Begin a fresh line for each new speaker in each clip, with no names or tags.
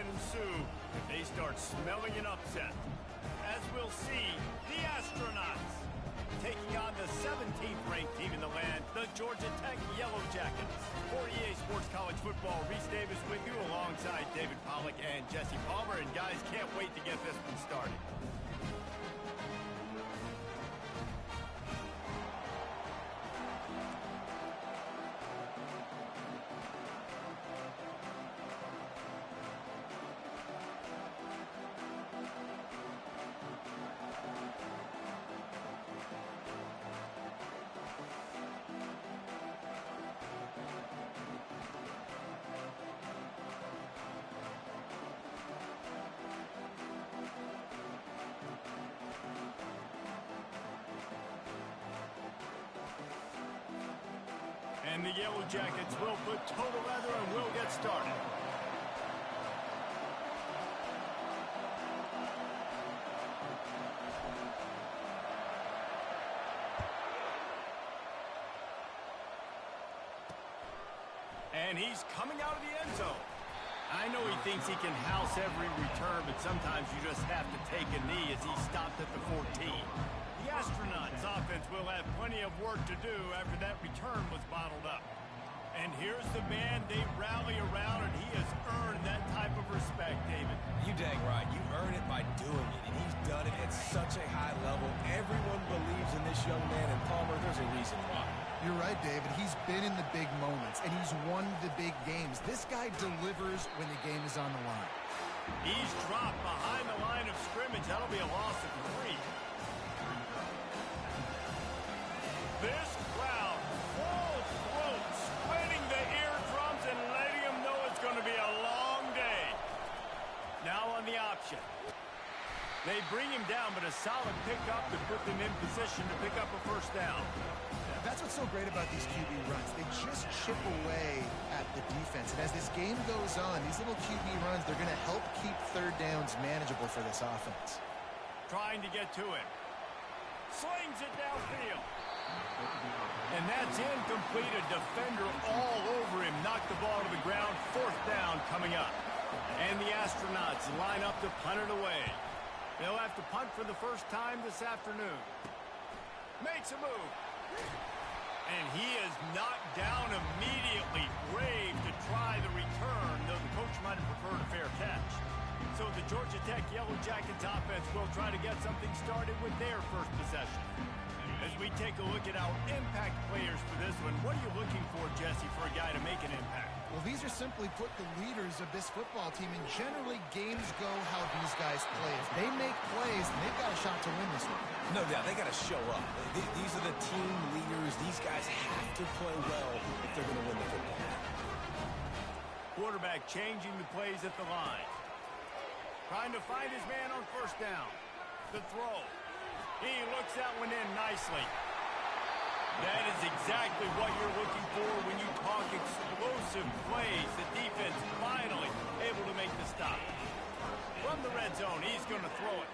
can ensue if they start smelling an upset. As we'll see, the Astronauts taking on the 17th ranked team in the land, the Georgia Tech Yellow Jackets. For EA Sports College Football, Reese Davis with you alongside David Pollack and Jesse Palmer. And guys, can't wait to get this one started. And the Yellow Jackets will put total leather and will get started. And he's coming out of the end zone. I know he thinks he can house every return, but sometimes you just have to take a knee as he stopped at the 14. The Astronauts offense will have plenty of work to do after that return was bottled up. And here's the man they rally around, and he has earned that type of respect, David.
You dang right. You earn it by doing it, and he's done it at such a high level. Everyone believes in this young man, and Palmer, there's a reason why.
You're right, David. He's been in the big moments, and he's won the big games. This guy delivers when the game is on the line.
He's dropped behind the line of scrimmage. That'll be a loss of 3. This crowd, full throat, splitting the eardrums and letting them know it's going to be a long day. Now on the option. They bring him down, but a solid pickup to put them in position to pick up a first down.
That's what's so great about these QB runs. They just chip away at the defense. And as this game goes on, these little QB runs, they're going to help keep third downs manageable for this offense.
Trying to get to it. Slings it downfield. And that's incomplete. A defender all over him. Knocked the ball to the ground. 4th down coming up. And the Astronauts line up to punt it away. They'll have to punt for the first time this afternoon. Makes a move. And he is knocked down immediately. Brave to try the return, though the coach might have preferred a fair catch. So the Georgia Tech Yellow Jackets offense will try to get something started with their first possession. As we take a look at our impact players for this one, what are you looking for, Jesse, for a guy to make an impact?
Well, these are simply put the leaders of this football team, and generally games go how these guys play. If they make plays, they've got a shot to win this one.
No doubt, they got to show up. These are the team leaders. These guys have to play well if they're going to win the football.
Quarterback changing the plays at the line. Trying to find his man on first down. The throw. He looks that one in nicely. That is exactly what you're looking for when you talk explosive plays. The defense finally able to make the stop. From the red zone, he's going to throw it.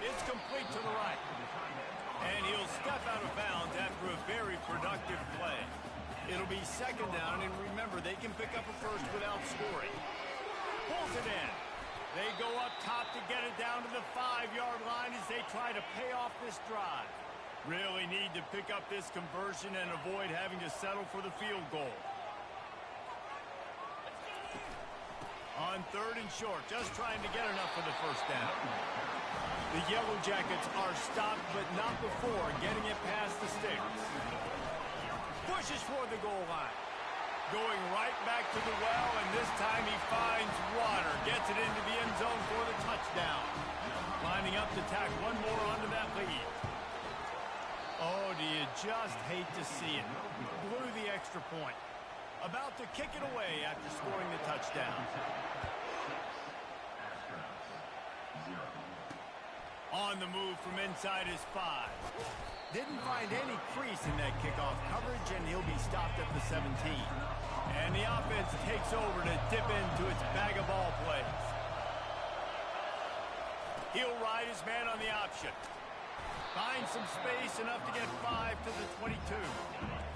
It's complete to the right. And he'll step out of bounds after a very productive play. It'll be 2nd down, and remember, they can pick up a first without scoring. Pulls it in. They go up top to get it down to the 5-yard line as they try to pay off this drive. Really need to pick up this conversion and avoid having to settle for the field goal. On 3rd and short, just trying to get enough for the first down. The Yellow Jackets are stopped, but not before getting it past the sticks. Pushes for the goal line. Going right back to the well, and this time he finds water. Gets it into the end zone for the touchdown. Lining up to tack one more onto that lead. Oh, do you just hate to see it. Blew the extra point. About to kick it away after scoring the touchdown. On the move from inside his 5. Didn't find any crease in that kickoff coverage, and he'll be stopped at the 17. And the offense takes over to dip into its bag of ball plays. He'll ride his man on the option. Finds some space, enough to get 5 to the 22.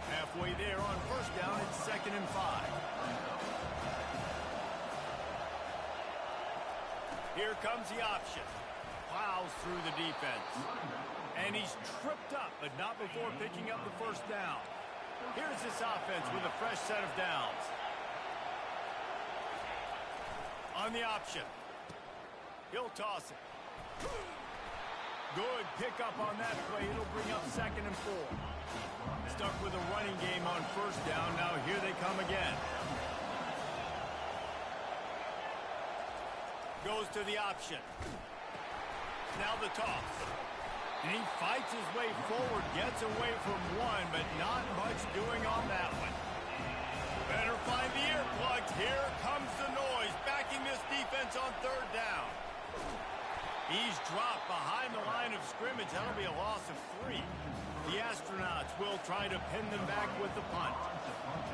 Halfway there on first down, it's 2nd and 5. Here comes the option. Plows through the defense. And he's tripped up, but not before picking up the first down. Here's this offense with a fresh set of downs. On the option. He'll toss it. Good pickup on that play. It'll bring up 2nd and 4. Stuck with a running game on first down. Now here they come again. Goes to the option. Now the toss. And he fights his way forward, gets away from one, but not much doing on that one. Better find the earplugs. Here comes the noise, backing this defense on 3rd down. He's dropped behind the line of scrimmage. That'll be a loss of 3. The Astronauts will try to pin them back with the punt.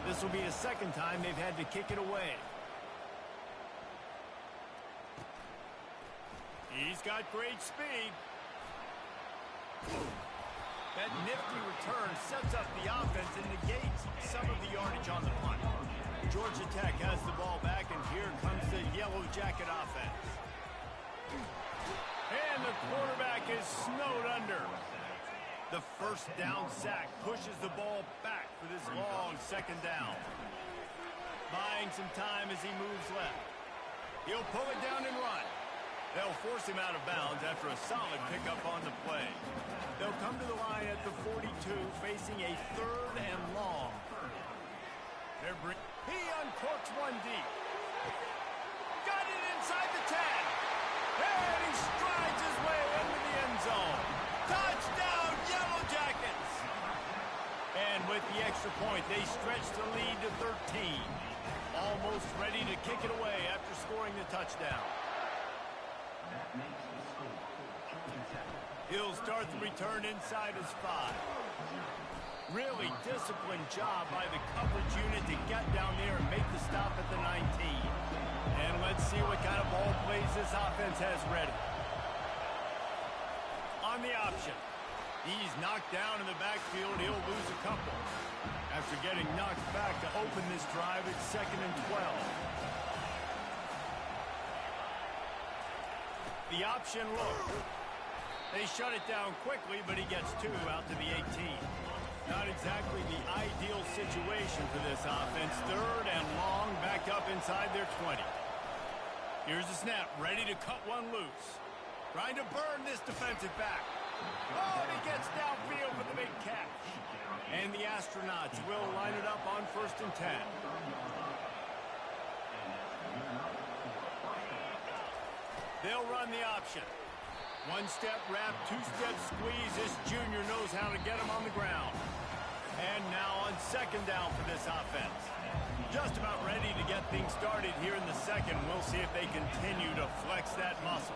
This will be the 2nd time they've had to kick it away. He's got great speed. That nifty return sets up the offense and negates some of the yardage on the punt. Georgia Tech has the ball back, and here comes the Yellow Jacket offense. And the quarterback is snowed under. The first down sack pushes the ball back for this long 2nd down. Buying some time as he moves left. He'll pull it down and run. They'll force him out of bounds after a solid pickup on the play. They'll come to the line at the 42, facing a 3rd and long. He uncorks one deep. Got it inside the 10. And he strides his way into the end zone. Touchdown, Yellow Jackets! And with the extra point, they stretch the lead to 13. Almost ready to kick it away after scoring the touchdown. He'll start the return inside his 5. Really disciplined job by the coverage unit to get down there and make the stop at the 19. And let's see what kind of ball plays this offense has ready. On the option. He's knocked down in the backfield. He'll lose a couple. After getting knocked back to open this drive, it's 2nd and 12. The option look. They shut it down quickly, but he gets 2 out to the 18. Not exactly the ideal situation for this offense. 3rd and long, back up inside their 20. Here's the snap, ready to cut one loose. Trying to burn this defensive back. Oh, and he gets downfield for the big catch. And the Astronauts will line it up on 1st and 10. They'll run the option. 1-step wrap, 2-step squeeze. This junior knows how to get him on the ground. And now on 2nd down for this offense. Just about ready to get things started here in the 2nd. We'll see if they continue to flex that muscle.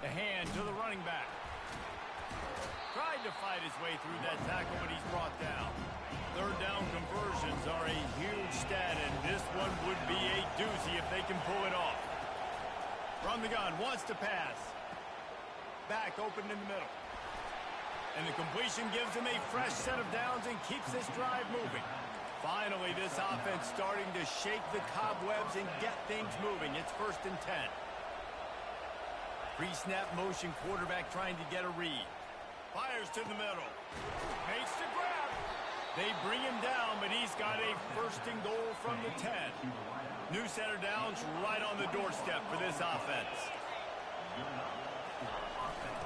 The hand to the running back. Tried to fight his way through that tackle, but he's brought down. 3rd down conversions are a huge stat, and this one would be a doozy if they can pull it off. From the gun, wants to pass. Back open in the middle. And the completion gives him a fresh set of downs and keeps this drive moving. Finally, this offense starting to shake the cobwebs and get things moving. It's 1st and 10. Pre-snap motion, quarterback trying to get a read. Fires to the middle. Makes the grab. They bring him down, but he's got a 1st and goal from the 10. New set of downs right on the doorstep for this offense.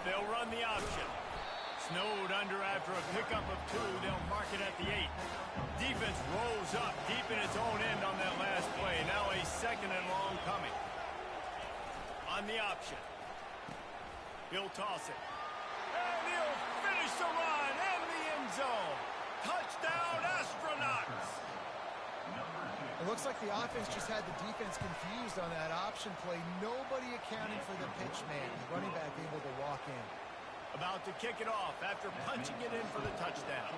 They'll run the option. Snowed under after a pickup of 2. They'll mark it at the 8. Defense rolls up deep in its own end on that last play. Now a 2nd and long coming. On the option. He'll toss it. And he'll finish the run in the end zone. Touchdown, Astronauts!
It looks like the offense just had the defense confused on that option play. Nobody accounting for the pitch man. The running back able to walk in.
About to kick it off after punching it in for the touchdown.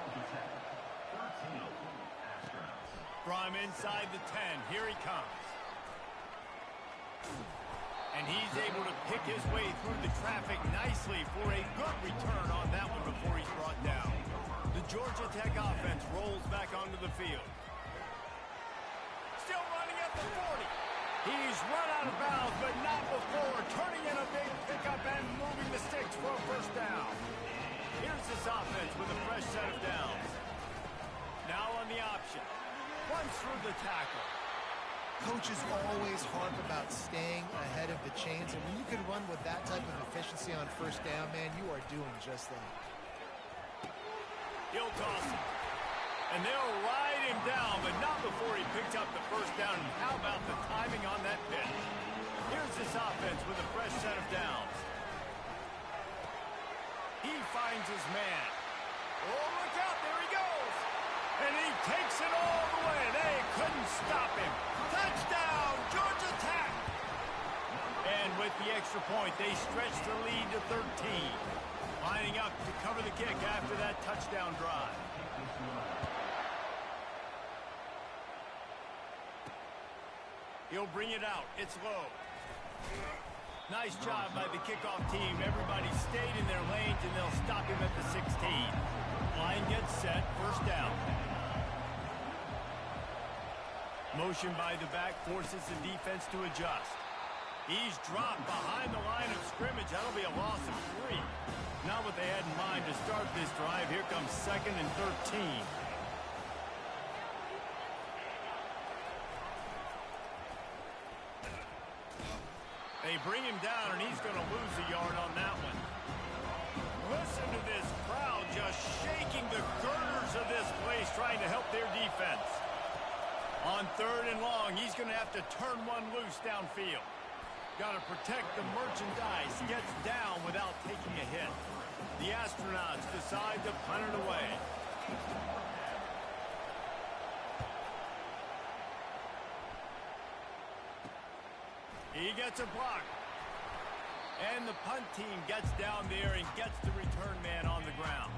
From inside the 10, here he comes. And he's able to pick his way through the traffic nicely for a good return on that one before he's brought down. The Georgia Tech offense rolls back onto the field. Still running at the 40. He's run out of bounds, but not before turning in a big pickup and moving the sticks for a first down. Here's this offense with a fresh set of downs. Now on the option. Runs through the tackle.
Coaches always harp about staying ahead of the chains, and when you can run with that type of efficiency on first down, man, you are doing just that.
He'll toss it. And they'll ride him down, but not before he picked up the first down. And how about the timing on that pitch? Here's this offense with a fresh set of downs. He finds his man. Oh, look out, there he goes. And he takes it all the way. They couldn't stop him. Touchdown, Georgia Tech. And with the extra point, they stretch the lead to 13. Lining up to cover the kick after that touchdown drive. He'll bring it out. It's low. Nice job by the kickoff team. Everybody stayed in their lanes, and they'll stop him at the 16. Line gets set. First down. Motion by the back forces the defense to adjust. He's dropped behind the line of scrimmage. That'll be a loss of 3. Not what they had in mind to start this drive. Here comes 2nd and 13. They bring him down, and he's going to lose a yard on that one. Listen to this crowd just shaking the girders of this place, trying to help their defense. On 3rd and long, he's going to have to turn one loose downfield. Got to protect the merchandise. Gets down without taking a hit. The Astronauts decide to punt it away. He gets a block. And the punt team gets down there and gets the return man on the ground.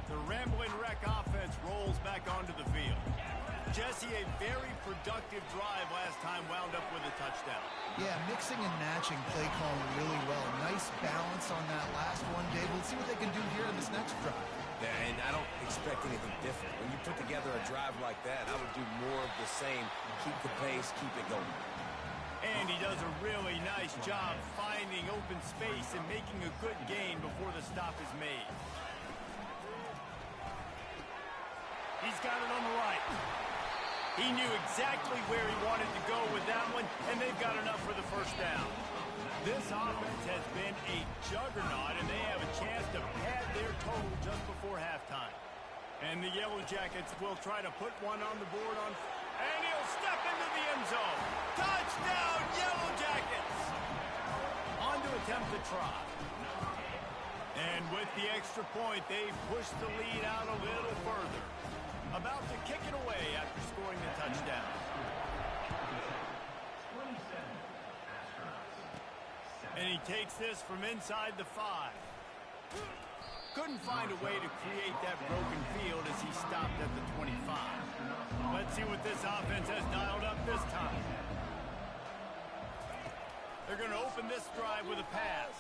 The Rambling Wreck offense rolls back onto the field. Jesse, a very productive drive last time, wound up with a touchdown.
Yeah, mixing and matching play calling really well. Nice balance on that last one, Dave. Let's see what they can do here in this next drive.
Yeah, and I don't expect anything different. When you put together a drive like that, I would do more of the same. Keep the pace, keep it going.
And he does a really nice job finding open space and making a good gain before the stop is made. He's got it on the right. He knew exactly where he wanted to go with that one, and they've got enough for the first down. This offense has been a juggernaut, and they have a chance to pad their total just before halftime. And the Yellow Jackets will try to put one on the board on... And he'll step into the end zone. Touchdown, Yellow Jackets! On to attempt the try. And with the extra point, they push the lead out a little further. About to kick it away after scoring the touchdown. And he takes this from inside the 5. Couldn't find a way to create that broken field as he stopped at the 25. Let's see what this offense has dialed up this time. They're going to open this drive with a pass.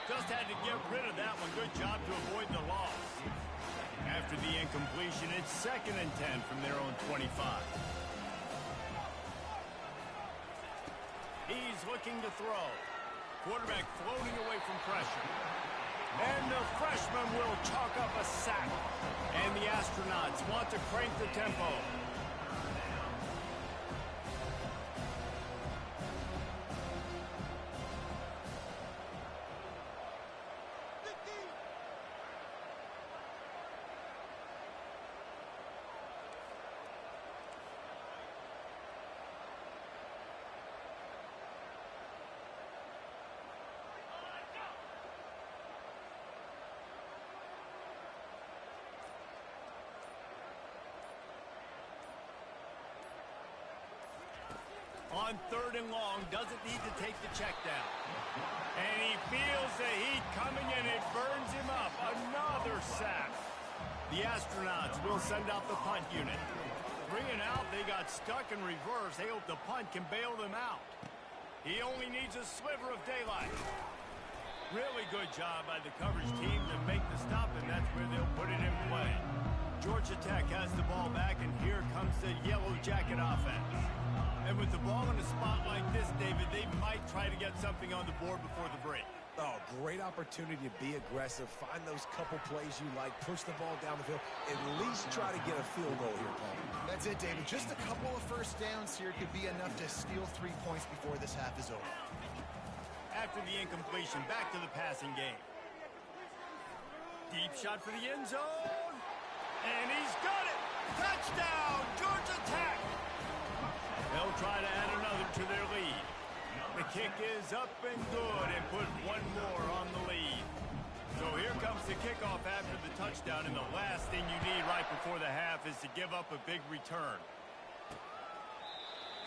Just had to get rid of that one. Good job to avoid the loss. After the incompletion, it's 2nd and 10 from their own 25. He's looking to throw. Quarterback floating away from pressure. And the freshman will chalk up a sack. And the Astronauts want to crank the tempo. On 3rd and long, doesn't need to take the check down. And he feels the heat coming, and it burns him up. Another sack. The Astronauts will send out the punt unit. Bringing out, they got stuck in reverse. They hope the punt can bail them out. He only needs a sliver of daylight. Really good job by the coverage team to make the stop, and that's where they'll put it in play. Georgia Tech has the ball back, and here comes the Yellow Jacket offense. And with the ball in a spot like this, David, they might try to get something on the board before the break.
Oh, great opportunity to be aggressive. Find those couple plays you like. Push the ball down the field. At least try to get a field goal here, Paul.
That's it, David. Just a couple of first downs here could be enough to steal 3 points before this half is over.
After the incompletion, back to the passing game. Deep shot for the end zone. And he's got it! Touchdown, Georgia Tech! They'll try to add another to their lead. The kick is up and good and put one more on the lead. So here comes the kickoff after the touchdown, and the last thing you need right before the half is to give up a big return.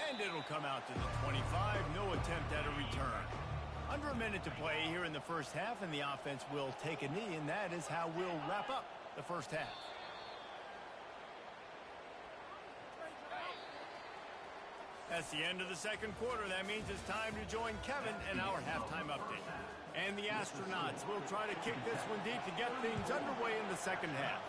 And it'll come out to the 25, no attempt at a return. Under a minute to play here in the first half, and the offense will take a knee, and that is how we'll wrap up the first half. That's the end of the second quarter. That means it's time to join Kevin in our halftime update. And the Astronauts will try to kick this one deep to get things underway in the second half.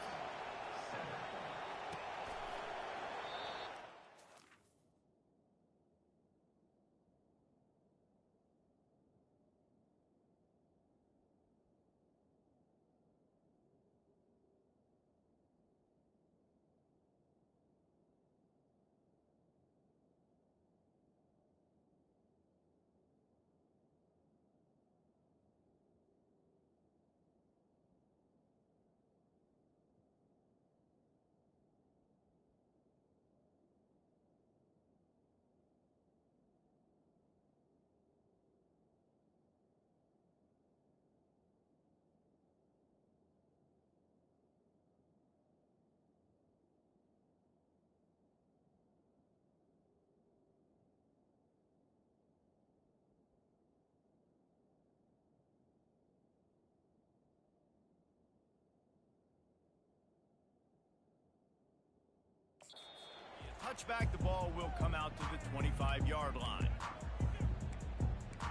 Touchback, the ball will come out to the 25-yard line.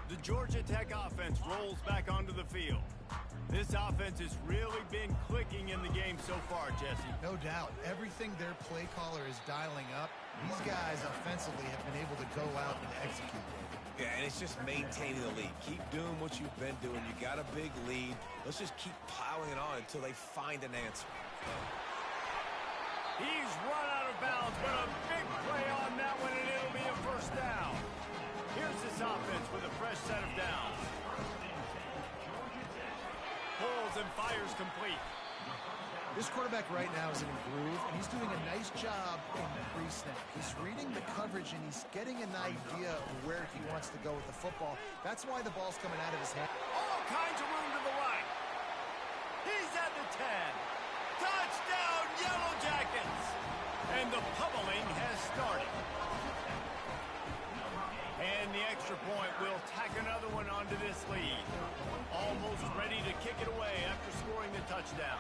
The Georgia Tech offense rolls back onto the field. This offense has really been clicking in the game so far, Jesse.
No doubt. Everything their play caller is dialing up, these guys offensively have been able to go out and execute.
Yeah, and it's just maintaining the lead. Keep doing what you've been doing. You got a big lead. Let's just keep piling it on until they find an answer.
He's run out of bounds, but a big play on that one, and it'll be a first down. Here's this offense with a fresh set of downs. Pulls and fires complete.
This quarterback right now is in a groove, and he's doing a nice job in the pre-snap. He's reading the coverage, and he's getting an idea of where he wants to go with the football. That's why the ball's coming out of his hand.
All kinds of room to the right. He's at the 10. Touchdown, Yellow Jackets! And the pummeling has started. And the extra point will tack another one onto this lead. Almost ready to kick it away after scoring the touchdown.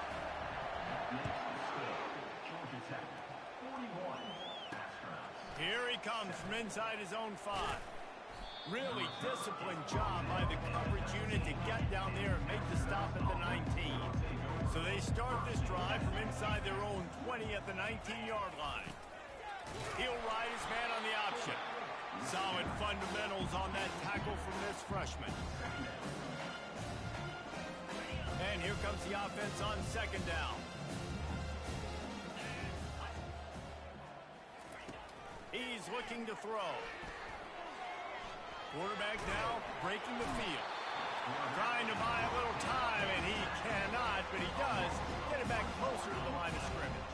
Here he comes from inside his own 5. Really disciplined job by the coverage unit to get down there and make the stop at the 19. So they start this drive from inside their own 20 at the 19-yard line. He'll ride his man on the option. Solid fundamentals on that tackle from this freshman. And here comes the offense on second down. He's looking to throw. Quarterback now breaking the field. Trying to buy a little time, and he cannot, but he does get it back closer to the line of scrimmage.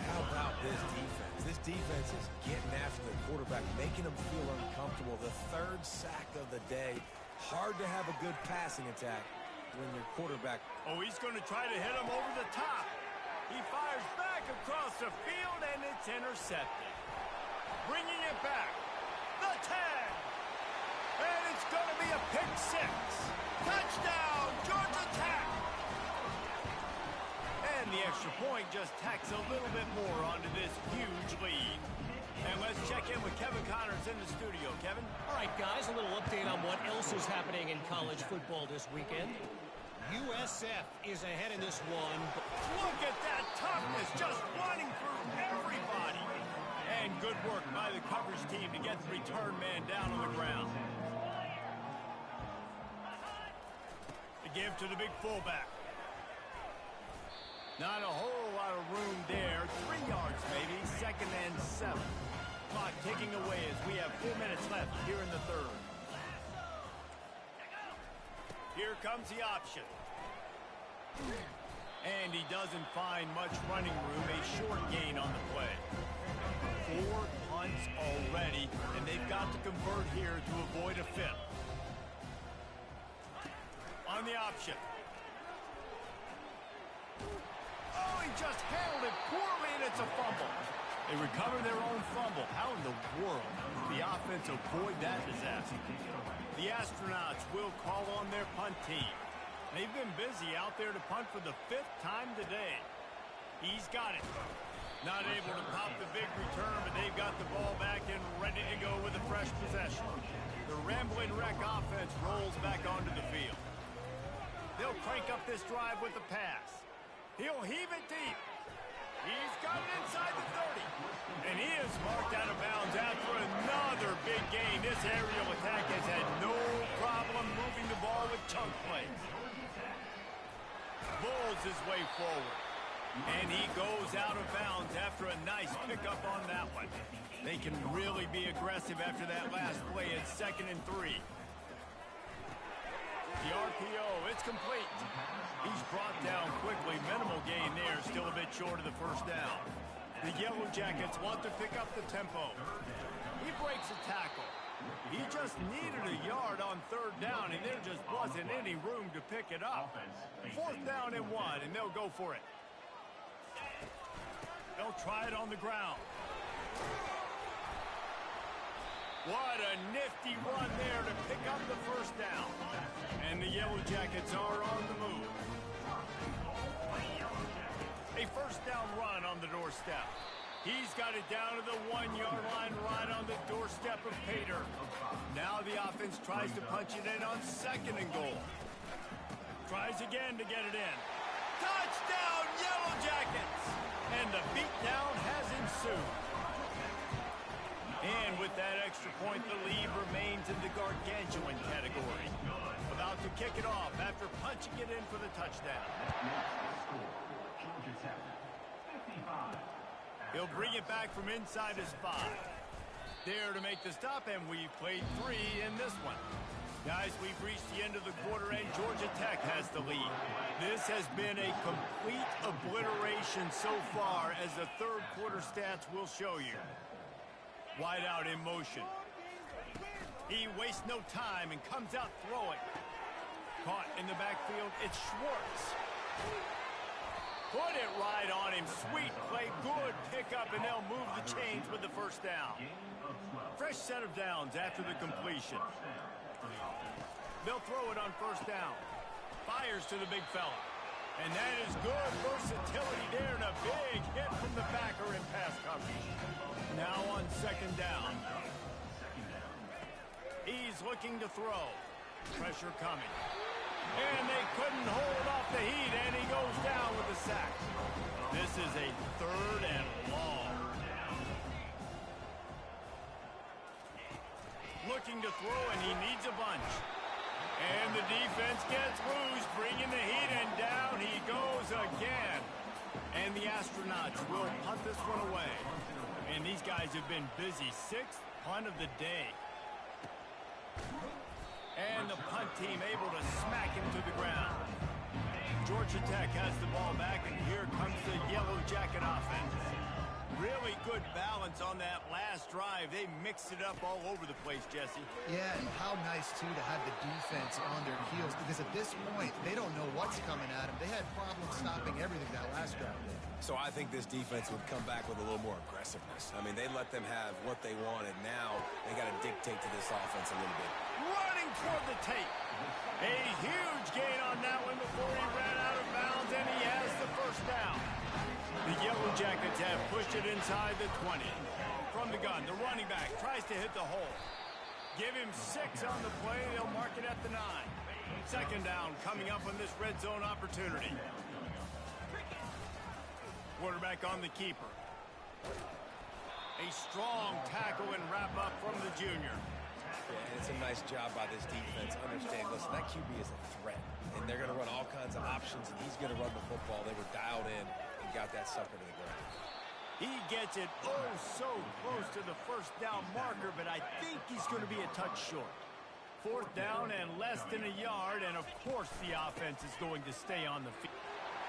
How about this defense? This defense is getting after the quarterback, making him feel uncomfortable. The third sack of the day. Hard to have a good passing attack when your quarterback...
Oh, he's going to try to hit him over the top. He fires back across the field, and it's intercepted. Bringing it back. The 10. And it's going to be a pick 6. Touchdown, Georgia Tech. And the extra point just tacks a little bit more onto this huge lead. And let's check in with Kevin Connors in the studio. Kevin?
All right, guys, a little update on what else is happening in college football this weekend. USF is ahead in this one.
Look at that toughness, just running through everybody. And good work by the coverage team to get the return man down on the ground. The give to the big fullback. Not a whole lot of room there. 3 yards maybe, 2nd and 7. Clock ticking away as we have 4 minutes left here in the third. Here comes the option. And he doesn't find much running room. A short gain on the play. 4 punts already, and they've got to convert here to avoid a 5th. On the option. Oh, he just handled it poorly, and it's a fumble. They recover their own fumble. How in the world did the offense avoid that disaster? The Astronauts will call on their punt team. They've been busy out there to punt for the 5th time today. He's got it. Not able to pop the big return, but they've got the ball back and ready to go with a fresh possession. The Rambling Wreck offense rolls back onto the field. They'll crank up this drive with the pass. He'll heave it deep. He's got it inside the 30. And he is marked out of bounds after another big gain. This aerial attack has had no problem moving the ball with chunk plays. Bulls his way forward. And he goes out of bounds after a nice pickup on that one. They can really be aggressive after that last play at 2nd and 3. The RPO, it's complete. He's brought down quickly. Minimal gain there, still a bit short of the first down. The Yellow Jackets want to pick up the tempo. He breaks a tackle. He just needed a yard on 3rd down, and there just wasn't any room to pick it up. 4th down and 1, and they'll go for it. They'll try it on the ground. What a nifty run there to pick up the first down. And the Yellow Jackets are on the move. A first down run on the doorstep. He's got it down to the 1-yard line right on the doorstep of Pater. Now the offense tries to punch it in on 2nd and goal. Tries again to get it in. Touchdown, Yellow Jackets! And the beatdown has ensued. And with that extra point, the lead remains in the gargantuan category. About to kick it off after punching it in for the touchdown. He'll bring it back from inside his 5. There to make the stop, and we've played 3 in this one. Guys, we've reached the end of the quarter, and Georgia Tech has the lead. This has been a complete obliteration so far, as the 3rd quarter stats will show you. Wide out in motion. He wastes no time and comes out throwing. Caught in the backfield, it's Schwartz. Put it right on him. Sweet play, good pickup, and they'll move the chains with the first down. Fresh set of downs after the completion. They'll throw it on 1st down. Fires to the big fella. And that is good versatility there, and a big hit from the backer in pass coverage. Now on 2nd down. He's looking to throw. Pressure coming. And they couldn't hold off the heat, and he goes down with a sack. This is a 3rd and long. Looking to throw, and he needs a bunch. And the defense gets loose, bringing the heat, and down he goes again. And the Astronauts will punt this one away. And these guys have been busy. 6th punt of the day. And the punt team able to smack him to the ground. Georgia Tech has the ball back, and here comes the Yellow Jacket offense. Really good balance on that last drive. They mixed it up all over the place, Jesse.
Yeah, and how nice, too, to have the defense on their heels, because at this point, they don't know what's coming at them. They had problems stopping everything that last drive.
So I think this defense would come back with a little more aggressiveness. I mean, they let them have what they wanted. Now they got to dictate to this offense a little bit.
Running toward the tape. A huge gain on that one before he ran out of bounds, and he has the first down. The Yellow Jackets have pushed it inside the 20. From the gun, the running back tries to hit the hole. Give him 6 on the play. They'll mark it at the 9. Second down coming up on this red zone opportunity. Quarterback on the keeper. A strong tackle and wrap up from the junior.
Yeah, it's a nice job by this defense. Understand, listen, that QB is a threat, and they're going to run all kinds of options, and he's going to run the football. They were dialed in and got that sucker to the ground.
He gets it so close to the first down marker, but I think he's going to be a touch short. Fourth down and less than a yard, and of course the offense is going to stay on the field.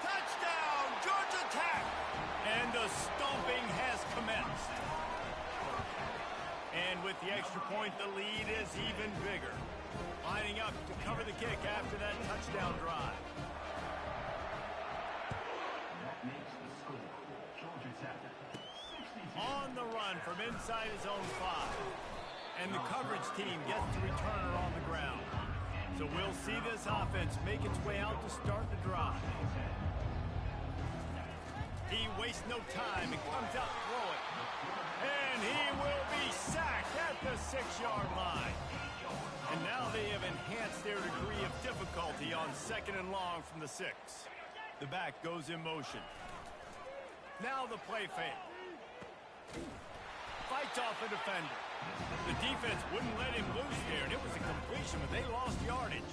Touchdown, Georgia Tech! And the stomping has commenced. And with the extra point, the lead is even bigger. Lining up to cover the kick after that touchdown drive. On the run from inside his own 5. And the coverage team gets the returner on the ground. So we'll see this offense make its way out to start the drive. He wastes no time and comes out throwing. And he will be sacked at the 6-yard line. And now they have enhanced their degree of difficulty on second and long from the 6. The back goes in motion. Now the play fake. Fights off a defender. The defense wouldn't let him loose there, and it was a completion, but they lost yardage.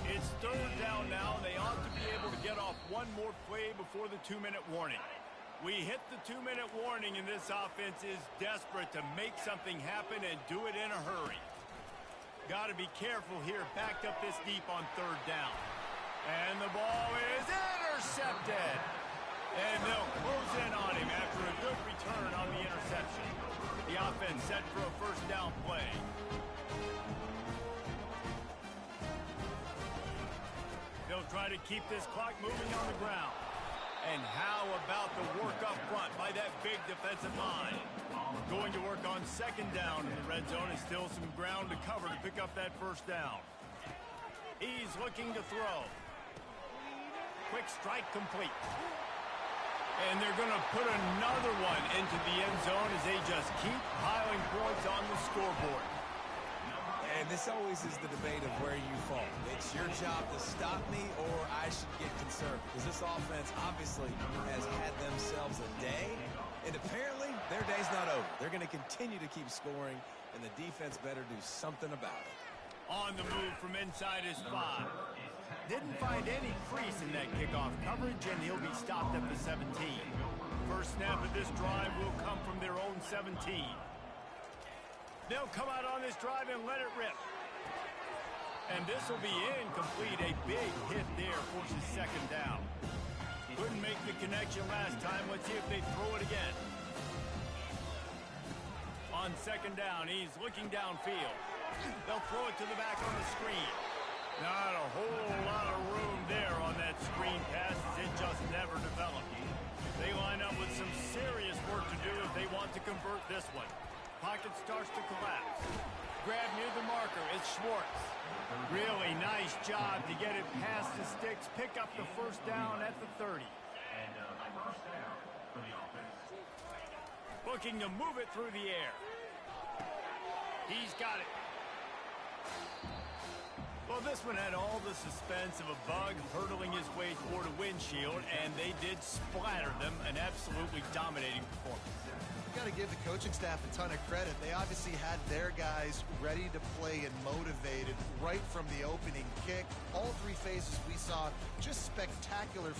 It's third down now, and they ought to be able to get off one more play before the 2-minute warning. We hit the 2-minute warning, and this offense is desperate to make something happen and do it in a hurry. Got to be careful here, backed up this deep on third down. And the ball is intercepted. And they'll close in on him after a good return on the interception. The offense set for a first down play. They'll try to keep this clock moving on the ground. And how about the work up front by that big defensive line? Going to work on second down in the red zone, and still some ground to cover to pick up that first down. He's looking to throw. Quick strike complete. And they're going to put another one into the end zone as they just keep piling points on the scoreboard.
And this always is the debate of where you fall. It's your job to stop me, or I should get concerned. Because this offense obviously has had themselves a day, and apparently their day's not over. They're going to continue to keep scoring, and the defense better do something about it.
On the move from inside his 5. Didn't find any crease in that kickoff coverage, and he'll be stopped at the 17. First snap of this drive will come from their own 17. They'll come out on this drive and let it rip. And this will be incomplete. A big hit there forces second down. Couldn't make the connection last time. Let's see if they throw it again. On second down, he's looking downfield. They'll throw it to the back on the screen. Not a whole lot of room there on that screen pass, as it just never developed. They line up with some serious work to do if they want to convert this one. Pocket starts to collapse. Grab near the marker, it's Schwartz. Really nice job to get it past the sticks, pick up the first down at the 30. Looking to move it through the air. He's got it. Well, this one had all the suspense of a bug hurtling his way toward a windshield, and they did splatter them. An absolutely dominating performance.
You got to give the coaching staff a ton of credit. They obviously had their guys ready to play and motivated right from the opening kick. All 3 phases we saw just spectacular